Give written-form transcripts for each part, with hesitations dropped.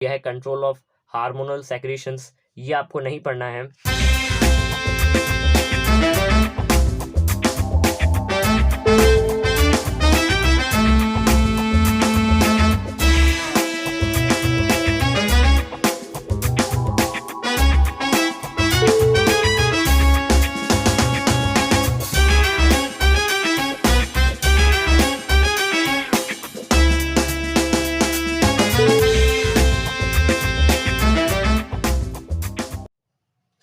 यह है control of hormonal secretions, ये आपको नहीं पढ़ना है।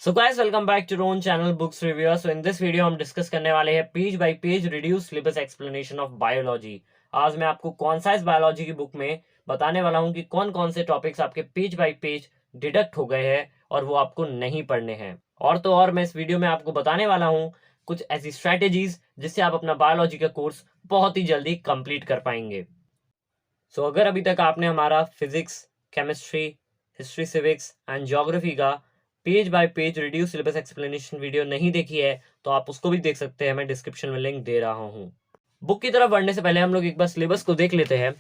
So guys, welcome back to our own channel Books Reviewer. So in this video हम डिस्कस करने वाले हैं page by page reduce syllabus explanation of biology. आज मैं आपको कॉन्साइज बायोलॉजी की बुक में बताने वाला हूं कि कौन कौन से टॉपिक्स आपके पेज बाय पेज डिडक्ट हो गए हैं और वो आपको नहीं पढ़ने हैं। और तो और मैं इस वीडियो में आपको बताने वाला हूं कुछ ऐसी स्ट्रैटेजीज जिससे आप अपना बायोलॉजी का कोर्स बहुत ही जल्दी कंप्लीट कर पाएंगे। सो अगर अभी तक आपने हमारा physics, chemistry, history, civics and geography का page by page reduce syllabus explanation video नहीं देखी है तो आप उसको भी देख सकते हैं, मैं डिस्क्रिप्शन में लिंक दे रहा हूँ। बुक की तरफ बढ़ने से पहले हम लोग एक बार सिलेबस को देख लेते हैं।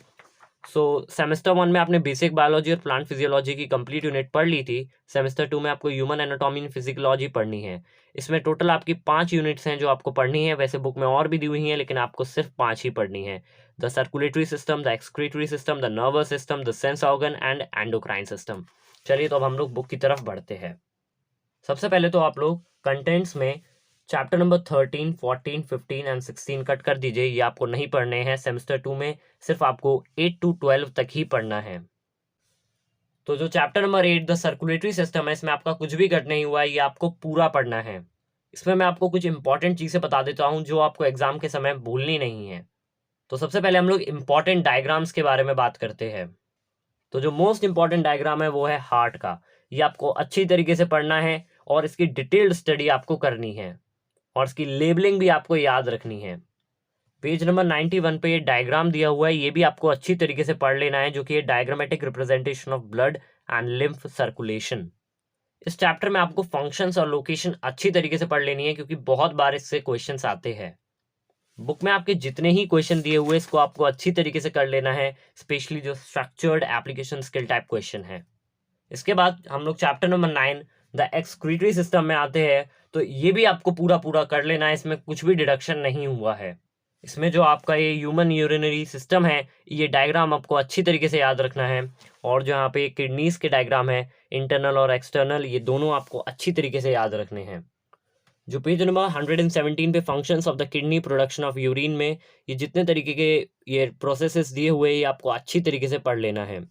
सेमेस्टर 1 में आपने बेसिक बायोलॉजी और प्लांट फिजियोलॉजी की कंप्लीट यूनिट पढ़ ली थी। सेमेस्टर 2 में आपको ह्यूमन एनाटॉमी एंड फिजियोलॉजी पढ़नी है। इसमें टोटल आपकी 5 यूनिट्स हैं जो आपको पढ़नी है। वैसे बुक में और भी दी हुई हैं लेकिन आपको सिर्फ 5 ही पढ़नी है। The circulatory system, the excretory system, the nervous system, the sense organ and endocrine system. चलिए तो अब हम लोग बुक की तरफ बढ़ते हैं। सबसे पहले तो आप लोग कंटेंट्स में चैप्टर नंबर 13, 14, 15 एंड 16 कट कर दीजिए, ये आपको नहीं पढ़ने हैं। सेमेस्टर 2 में सिर्फ आपको 8 to 12 तक ही पढ़ना है। तो जो chapter number 8 the circulatory system है, इसमें आपका कुछ भी कट नहीं हुआ है, ये आपको पूरा पढ़ना है। इसमें मैं आपको कुछ इंपॉर्टेंट चीजें बता देता हूँ जो आपको एग्जाम के समय भूलनी नहीं है। तो सबसे पहले हम लोग इंपॉर्टेंट डायग्राम्स के बारे में बात करते हैं। तो जो मोस्ट इंपॉर्टेंट डायग्राम है वो है हार्ट का। ये आपको अच्छी तरीके से पढ़ना है और इसकी डिटेल्ड स्टडी आपको करनी है और इसकी लेबलिंग भी आपको याद रखनी है। पेज नंबर 91 पे ये डायग्राम दिया हुआ है, ये भी आपको अच्छी तरीके से पढ़ लेना है, जो कि diagrammatic representation of blood and lymph circulation. इस चैप्टर में आपको फंक्शंस और लोकेशन अच्छी तरीके से पढ़ लेनी है क्योंकि बहुत बार इससे क्वेश्चंस आते हैं। बुक में आपके जितने ही क्वेश्चन दिए हुए इसको आपको अच्छी तरीके से कर लेना है, स्पेशली जो structured application skill type question है। इसके बाद हम लोग chapter number 9 the excretory system में आते हैं। तो ये भी आपको पूरा कर लेना है, इसमें कुछ भी डिडक्शन नहीं हुआ है। इसमें जो आपका ये ह्यूमन यूरिनरी सिस्टम है, ये डायग्राम आपको अच्छी तरीके से याद रखना है। और जो यहाँ पे किडनीज के डायग्राम है, इंटरनल और एक्सटर्नल, ये दोनों आपको अच्छी तरीके से याद रखने हैं। जो पेज नंबर 117 पे functions of the kidney production of urine में ये जितने तरीके के ये प्रोसेसेस दिए हुए ये आपको अच्छी तरीके से पढ़ लेना है।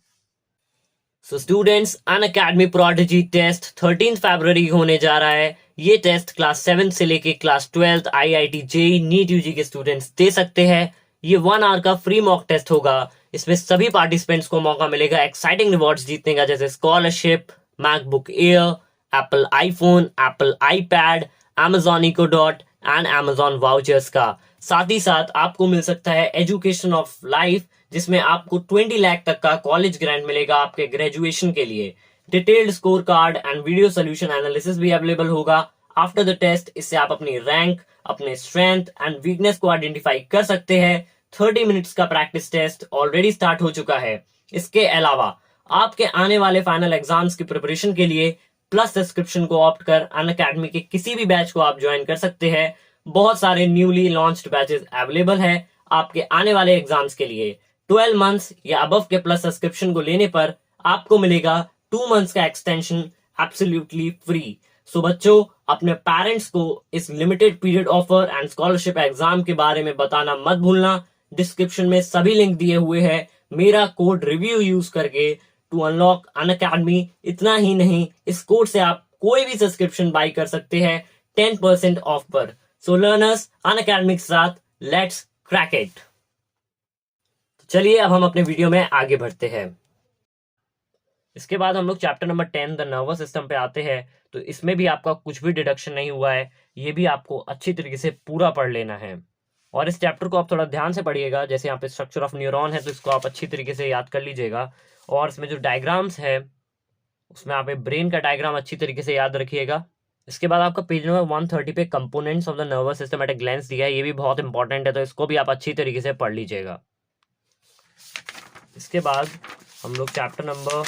So students, Unacademy prodigy test 13 फरवरी होने जा रहा है। ये टेस्ट क्लास 7 से लेके class 12 IIT JEE NEET UG के स्टूडेंट्स दे सकते हैं। ये 1 आवर का फ्री मॉक टेस्ट होगा। इसमें सभी पार्टिसिपेंट्स को मौका मिलेगा एक्साइटिंग रिवॉर्ड्स जीतने का, जैसे scholarship, MacBook air, Apple iPhone, Apple iPad, Amazon Echo Dot and Amazon vouchers का। साथ ही साथ आपको मिल सकता है एजुकेशन ऑफ लाइफ, जिसमें आपको 20 लाख तक का कॉलेज ग्रांट मिलेगा आपके ग्रेजुएशन के लिए। Detailed score card and video solution analysis भी अवेलेबल होगा आफ्टर द टेस्ट। इससे आप अपनी रैंक, अपने स्ट्रेंथ एंड वीकनेस को आइडेंटिफाई कर सकते हैं। 30 मिनट्स का प्रैक्टिस टेस्ट ऑलरेडी स्टार्ट हो चुका है। इसके अलावा आपके आने वाले फाइनल एग्जाम्स की प्रिपरेशन के लिए प्लस सब्सक्रिप्शन को ऑप्ट कर अनअकैडमी के किसी भी बैच को आप ज्वाइन कर सकते हैं। बहुत सारे न्यूली लॉन्च्ड बैचेस अवेलेबल है आपके आने वाले एग्जाम्स के लिए। 12 मंथ्स या अबव के प्लस सब्सक्रिप्शन को लेने पर आपको मिलेगा 2 मंथ्स का एक्सटेंशन एब्सोल्युटली फ्री। सो बच्चों, अपने पेरेंट्स को इस limited period offer and scholarship exam के बारे में बताना मत भूलना। डिस्क्रिप्शन में सभी लिंक दिए हुए हैं। मेरा कोड रिव्यू यूज करके टू अनलॉक अनअकैडमी। इतना ही नहीं, इस कोड से आप कोई भी सब्सक्रिप्शन बाई कर सकते हैं 10% ऑफ पर। सो लर्नर्स, अनअकैडमी के साथ लेट्स क्रैक इट। चलिए अब हम अपने वीडियो में आगे बढ़ते हैं। इसके बाद हम लोग chapter number 10 the nervous system पे आते हैं। तो इसमें भी आपका कुछ भी डिडक्शन नहीं हुआ है, ये भी आपको अच्छी तरीके से पूरा पढ़ लेना है। और इस चैप्टर को आप थोड़ा ध्यान से पढ़िएगा। जैसे यहाँ पे स्ट्रक्चर ऑफ न्यूरॉन है तो इसको आप अच्छी तरीके से याद कर लीजिएगा। और इसमें जो डायग्राम्स है उसमें आप ब्रेन का डायग्राम अच्छी तरीके से याद रखिएगा। इसके बाद आपका पेज नंबर 130 पे components of the nervous system at a glance दिया है, ये भी बहुत इंपॉर्टेंट है, तो इसको भी आप अच्छी तरीके से पढ़ लीजिएगा। इसके बाद हम लोग chapter number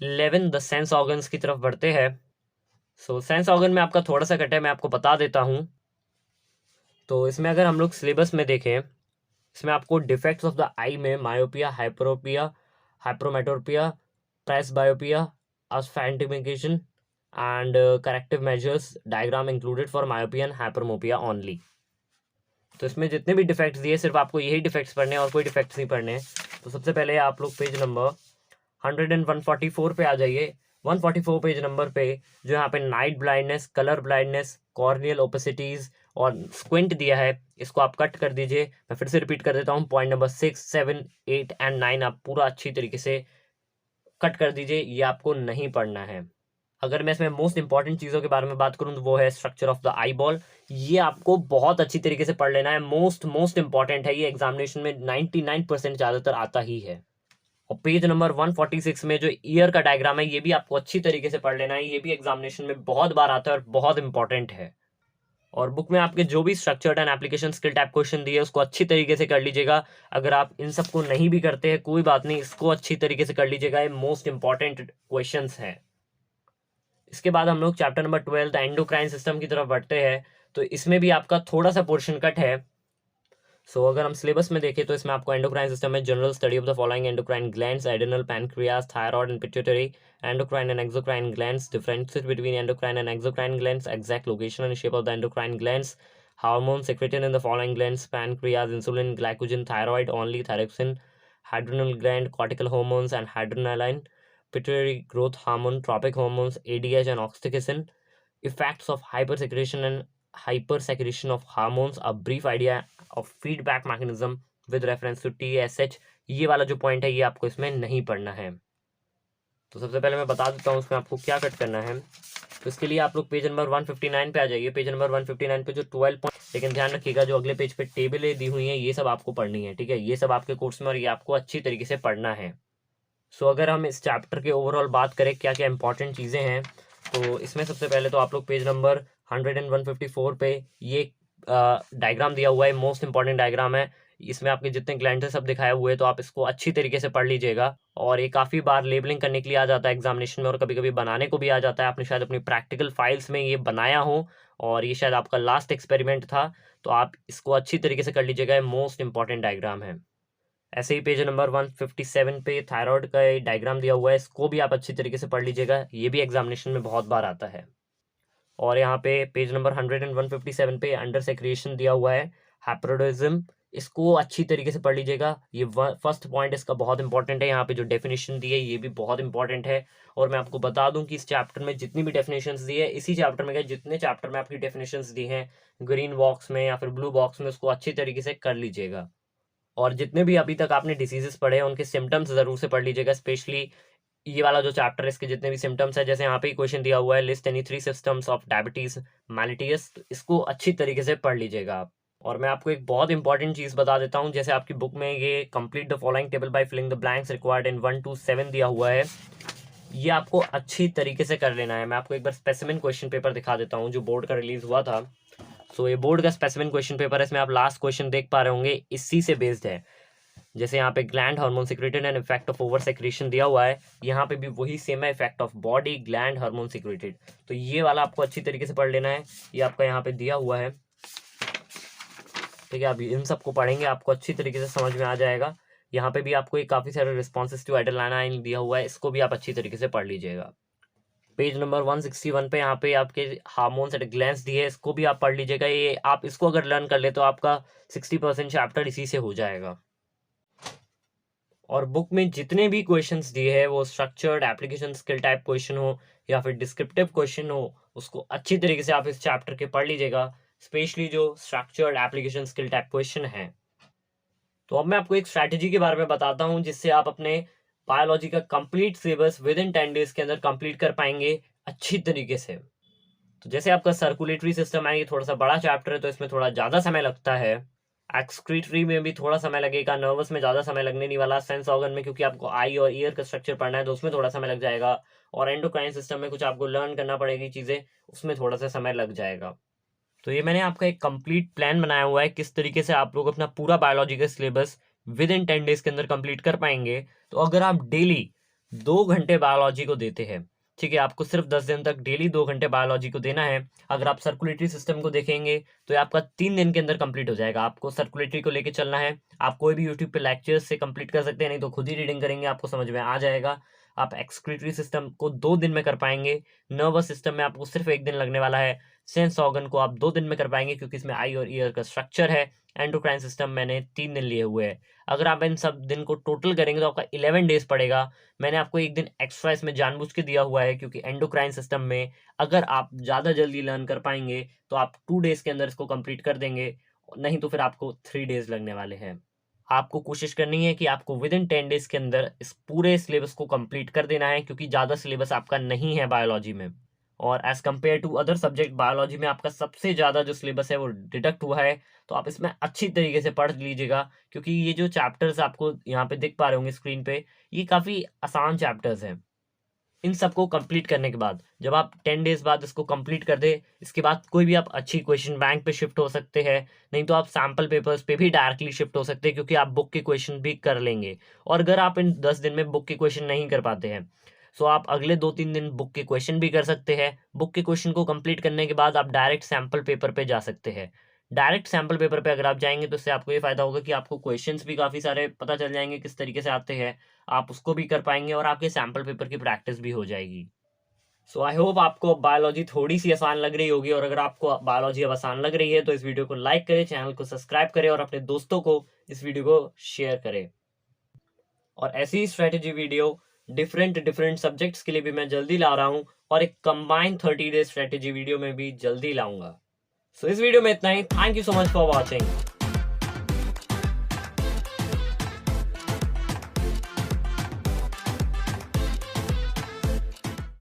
11 the sense organs की तरफ बढ़ते हैं। सो सेंस ऑर्गन में आपका थोड़ा सा कट है, मैं आपको बता देता हूँ। तो इसमें अगर हम लोग सिलेबस में देखें, इसमें आपको डिफेक्ट्स ऑफ द आई में myopia, hyperopia, hypermetropia, presbyopia, astigmatism and corrective measures diagram included for myopia and hypermetropia only. तो इसमें जितने भी डिफेक्ट्स दिए सिर्फ आपको यही डिफेक्ट्स पढ़ने हैं और कोई डिफेक्ट्स नहीं पढ़ने हैं। तो सबसे पहले आप लोग पेज नंबर 100 एंड 144 पे आ जाइए। 144 पेज नंबर पे जो यहाँ पे night blindness, colour blindness, corneal opacities और स्क्विंट दिया है, इसको आप कट कर दीजिए। मैं फिर से रिपीट कर देता हूँ, पॉइंट नंबर 6, 7, 8 एंड 9 आप पूरा अच्छी तरीके से कट कर दीजिए, ये आपको नहीं पढ़ना है। अगर मैं इसमें मोस्ट इंपॉर्टेंट चीज़ों के बारे में बात करूँ तो वो है structure of the eye ball. ये आपको बहुत अच्छी तरीके से पढ़ लेना है, मोस्ट इंपॉर्टेंट है, ये एग्जामिनेशन में 99% ज़्यादातर आता ही है। और पेज नंबर 146 में जो ईयर का डायग्राम है, ये भी आपको अच्छी तरीके से पढ़ लेना है, ये भी एग्जामिनेशन में बहुत बार आता है और बहुत इंपॉर्टेंट है। और बुक में आपके जो भी structured and application skill type question दिए उसको अच्छी तरीके से कर लीजिएगा। अगर आप इन सबको नहीं भी करते हैं कोई बात नहीं, इसको अच्छी तरीके से कर लीजिएगा, ये मोस्ट इंपॉर्टेंट क्वेश्चन है। इसके बाद हम लोग चैप्टर नंबर 12 एंडोक्राइन सिस्टम की तरफ बढ़ते हैं। तो इसमें भी आपका थोड़ा सा पोर्शन कट है। अगर हम सिलेबस में देखें तो इसमें आपको एंडोक्राइन सिस्टम में general study of the following endocrine glands, adrenal, pancreas, thyroid and pituitary, endocrine and exocrine glands, differences between endocrine and exocrine glands, exact location and shape of the endocrine glands, hormone secreted in the following glands, pancreas, insulin, glycogen, thyroid only, thyroxine, adrenal gland, cortical hormones and adrenaline, pituitary growth hormone, tropic hormones, ADH and oxytocin, effects of hypersecretion and hypersecretion of hormones, a brief idea of feedback mechanism with reference to TSH। ये वाला जो point है ये आपको इसमें नहीं पढ़ना है। तो सबसे पहले मैं बता देता हूँ इसमें आपको क्या कट करना है। तो इसके लिए आप लोग पेज नंबर 159 पे आ जाइए। पेज नंबर 159 पे जो 12 पॉइंट, लेकिन ध्यान रखिएगा जो अगले पेज पे टेबलें दी हुई हैं ये सब आपको पढ़नी है, ठीक है, ये सब आपके कोर्स में और ये आपको अच्छी तरीके से पढ़ना है। अगर हम इस चैप्टर के ओवरऑल बात करें क्या क्या इंपॉर्टेंट चीज़ें हैं, तो इसमें सबसे पहले तो आप लोग पेज नंबर 100 एंड 154 पे ये डायग्राम दिया हुआ है, मोस्ट इंपॉर्टेंट डायग्राम है। इसमें आपके जितने ग्लैंड है सब दिखाए हुए हैं, तो आप इसको अच्छी तरीके से पढ़ लीजिएगा। और ये काफ़ी बार लेबलिंग करने के लिए आ जाता है एग्जामिनेशन में और कभी कभी बनाने को भी आ जाता है। आपने शायद अपनी प्रैक्टिकल फाइल्स में ये बनाया हो और ये शायद आपका लास्ट एक्सपेरिमेंट था, तो आप इसको अच्छी तरीके से कर लीजिएगा, ये मोस्ट इंपॉर्टेंट डायग्राम है। ऐसे ही पेज नंबर 157 पे थायराइड का डायग्राम दिया हुआ है, इसको भी आप अच्छी तरीके से पढ़ लीजिएगा, ये भी एग्जामिनेशन में बहुत बार आता है। और यहाँ पे पेज नंबर 100 एंड 157 पे अंडर सेक्रेशन दिया हुआ है, हैप्रोडिज्म, इसको अच्छी तरीके से पढ़ लीजिएगा। ये फर्स्ट पॉइंट इसका बहुत इंपॉर्टेंट है। यहाँ पे जो डेफिनेशन दी है ये भी बहुत इंपॉर्टेंट है। और मैं आपको बता दूं कि इस चैप्टर में जितनी भी डेफिनेशंस दी है, इसी चैप्टर में जितने चैप्टर में आपकी डेफिनेशंस दी हैं ग्रीन बॉक्स में या फिर ब्लू बॉक्स में, उसको अच्छी तरीके से कर लीजिएगा। और जितने भी अभी तक आपने डिसीजेस पढ़े हैं उनके सिम्टम्स जरूर से पढ़ लीजिएगा, स्पेशली ये वाला जो चैप्टर है इसके जितने भी सिम्टम्स है, जैसे यहाँ पे क्वेश्चन दिया हुआ है list any 3 symptoms of diabetes mellitus, इसको अच्छी तरीके से पढ़ लीजिएगा आप। और मैं आपको एक बहुत इंपॉर्टेंट चीज बता देता हूँ, जैसे आपकी बुक में ये complete the following table by filling the blanks required in 1 to 7 दिया हुआ है, ये आपको अच्छी तरीके से कर लेना है। मैं आपको एक बार स्पेसिमेन क्वेश्चन पेपर दिखा देता हूँ जो बोर्ड का रिलीज हुआ था। ये बोर्ड का स्पेसिमेन क्वेश्चन पेपर है, इसमें आप लास्ट क्वेश्चन देख पा रहे होंगे, इसी से बेस्ड है। जैसे यहाँ पे gland hormone secreted and effect of over secretion दिया हुआ है, यहाँ पे भी वही सेम है, effect of body gland hormone secreted. तो ये वाला आपको अच्छी तरीके से पढ़ लेना है, ये आपका यहाँ पे दिया हुआ है, ठीक है। आप इन सबको पढ़ेंगे आपको अच्छी तरीके से समझ में आ जाएगा। यहाँ पे भी आपको एक काफ़ी सारे रिस्पॉन्सेज टू एड्रेनालाइन दिया हुआ है, इसको भी आप अच्छी तरीके से पढ़ लीजिएगा। पेज नंबर 161 पे यहाँ पे आपके हार्मोन्स एट ग्लैंस दिए है, इसको भी आप पढ़ लीजिएगा। ये आप इसको अगर लर्न कर ले तो आपका 60% चैप्टर इसी से हो जाएगा। और बुक में जितने भी क्वेश्चंस दिए हैं वो structured application skill type question हो या फिर डिस्क्रिप्टिव क्वेश्चन हो, उसको अच्छी तरीके से आप इस चैप्टर के पढ़ लीजिएगा, स्पेशली जो structured application skill type question है। तो अब मैं आपको एक स्ट्रैटेजी के बारे में बताता हूँ जिससे आप अपने बायोलॉजी का complete syllabus with in 10 days के अंदर कंप्लीट कर पाएंगे अच्छी तरीके से। तो जैसे आपका सर्कुलेटरी सिस्टम है, ये थोड़ा सा बड़ा चैप्टर है तो इसमें थोड़ा ज़्यादा समय लगता है। एक्सक्रीटरी में भी थोड़ा समय लगेगा, नर्वस में ज़्यादा समय लगने नहीं वाला, सेंस ऑर्गन में क्योंकि आपको आई और ईयर का स्ट्रक्चर पढ़ना है तो उसमें थोड़ा समय लग जाएगा, और एंडोक्राइन सिस्टम में कुछ आपको लर्न करना पड़ेगी चीज़ें, उसमें थोड़ा सा समय लग जाएगा। तो ये मैंने आपका एक कंप्लीट प्लान बनाया हुआ है किस तरीके से आप लोग अपना पूरा बायोलॉजी का सिलेबस विद इन 10 डेज के अंदर कंप्लीट कर पाएंगे। तो अगर आप डेली 2 घंटे बायोलॉजी को देते हैं। ठीक है, आपको सिर्फ 10 दिन तक डेली 2 घंटे बायोलॉजी को देना है। अगर आप सर्कुलेटरी सिस्टम को देखेंगे तो ये आपका 3 दिन के अंदर कंप्लीट हो जाएगा। आपको सर्कुलेटरी को लेके चलना है। आप कोई भी यूट्यूब पे लेक्चर्स से कंप्लीट कर सकते हैं, नहीं तो खुद ही रीडिंग करेंगे, आपको समझ में आ जाएगा। आप एक्सक्रीटरी सिस्टम को 2 दिन में कर पाएंगे। नर्वस सिस्टम में आपको सिर्फ 1 दिन लगने वाला है। सेंस ऑर्गन को आप 2 दिन में कर पाएंगे क्योंकि इसमें आई और ईयर का स्ट्रक्चर है। एंडोक्राइन सिस्टम मैंने 3 दिन लिए हुए हैं। अगर आप इन सब दिन को टोटल करेंगे तो आपका 11 डेज पड़ेगा। मैंने आपको 1 दिन एक्स्ट्रा इसमें जानबूझ के दिया हुआ है क्योंकि एंडोक्राइन सिस्टम में अगर आप ज़्यादा जल्दी लर्न कर पाएंगे तो आप 2 डेज के अंदर इसको कंप्लीट कर देंगे, नहीं तो फिर आपको 3 डेज लगने वाले हैं। आपको कोशिश करनी है कि आपको विद इन 10 डेज के अंदर इस पूरे सिलेबस को कंप्लीट कर देना है क्योंकि ज़्यादा सिलेबस आपका नहीं है बायोलॉजी में। और as compare to other subject biology में आपका सबसे ज़्यादा जो सिलेबस है वो डिडक्ट हुआ है, तो आप इसमें अच्छी तरीके से पढ़ लीजिएगा क्योंकि ये जो चैप्टर्स आपको यहाँ पे दिख पा रहे होंगे स्क्रीन पे, ये काफ़ी आसान चैप्टर्स हैं। इन सबको कंप्लीट करने के बाद जब आप 10 डेज बाद इसको कंप्लीट कर दे, इसके बाद कोई भी आप अच्छी क्वेश्चन बैंक पे शिफ्ट हो सकते हैं, नहीं तो आप सैम्पल पेपर्स पे भी डायरेक्टली शिफ्ट हो सकते हैं क्योंकि आप बुक के क्वेश्चन भी कर लेंगे। और अगर आप इन 10 दिन में बुक के क्वेश्चन नहीं कर पाते हैं सो आप अगले 2-3 दिन बुक के क्वेश्चन भी कर सकते हैं। बुक के क्वेश्चन को कंप्लीट करने के बाद आप डायरेक्ट सैम्पल पेपर पे जा सकते हैं। डायरेक्ट सैम्पल पेपर पे अगर आप जाएंगे तो इससे आपको ये फायदा होगा कि आपको क्वेश्चंस भी काफ़ी सारे पता चल जाएंगे किस तरीके से आते हैं, आप उसको भी कर पाएंगे और आपके सैम्पल पेपर की प्रैक्टिस भी हो जाएगी। सो आई होप आपको बायोलॉजी थोड़ी सी आसान लग रही होगी, और अगर आपको बायोलॉजी अब आसान लग रही है तो इस वीडियो को लाइक करें, चैनल को सब्सक्राइब करें और अपने दोस्तों को इस वीडियो को शेयर करें। और ऐसी ही स्ट्रेटेजी वीडियो डिफरेंट सब्जेक्ट्स के लिए भी मैं जल्दी ला रहा हूँ, और एक कंबाइंड 30 डे स्ट्रेटेजी वीडियो में भी जल्दी लाऊंगा। सो इस वीडियो में इतना ही। Thank you so much for watching.